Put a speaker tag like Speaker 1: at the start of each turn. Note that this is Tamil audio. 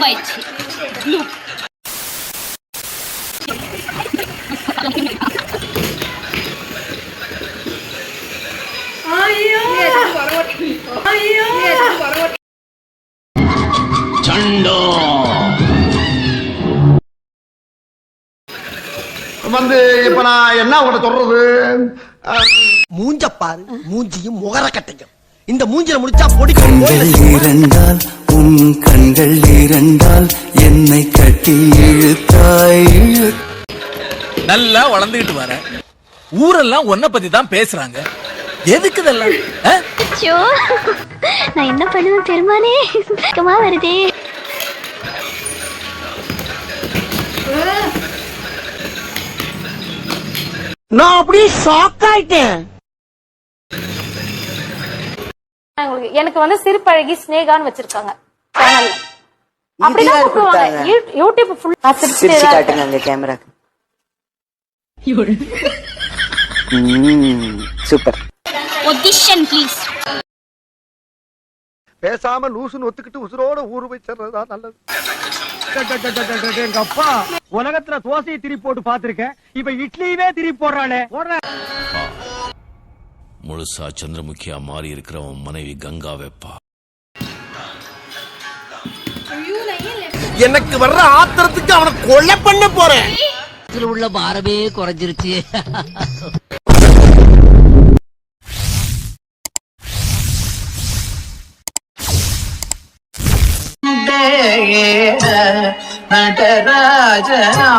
Speaker 1: ஆரம்பமாயிடுச்சு.
Speaker 2: சண்டோ
Speaker 3: வந்து இப்ப நான் என்ன உங்களை சொல்றது?
Speaker 4: மூஞ்ச பாரு, மூஞ்சியும் முகர கட்டையும். இந்த மூஞ்சில முடிச்சா பொடிக்கும்.
Speaker 5: இரண்டால் உன் கண்கள் இரண்டால் என்னை கட்டி இழுத்தாய்.
Speaker 2: நல்லா வளர்ந்துகிட்டு வர ஊரெல்லாம் உன்னை பத்தி தான் பேசுறாங்க. எதுக்கு இதெல்லாம்?
Speaker 6: நான் என்ன பண்ணுவேன் பெருமானே, வருதே.
Speaker 4: நான் அப்படியே ஷாக் ஆயிட்டேன்.
Speaker 7: எனக்கு வந்து சிறுபழகி ஸ்னேகான்னு வச்சிருக்காங்க சேனல்ல. அப்படிதான் கூப்பிடுவாங்க. யூடியூப் ஃபுல்லா சிரிச்சு காட்டுங்க அந்த கேமராக்கு.
Speaker 5: சூப்பர்.
Speaker 1: Position please.
Speaker 3: பேசாம லூசுன்னு ஒத்துக்கிட்டு உசுரோட ஊரு போய் சேர்றதா நல்லது.
Speaker 4: எங்க அப்பா உலகத்துல தோசையை திரி போட்டு பாத்திருக்கேன், இப்ப இட்லியுமே திரி போடுறானே.
Speaker 2: முழுசா சந்திரமுகியா மாறி இருக்கிறவன் மனைவி கங்கா வெப்பா.
Speaker 4: எனக்கு வர்ற ஆத்திரத்துக்கு அவனை கொலை பண்ண போறேன்.
Speaker 8: இதுல உள்ள பாரமே குறைஞ்சிருச்சு.
Speaker 9: நடராஜனா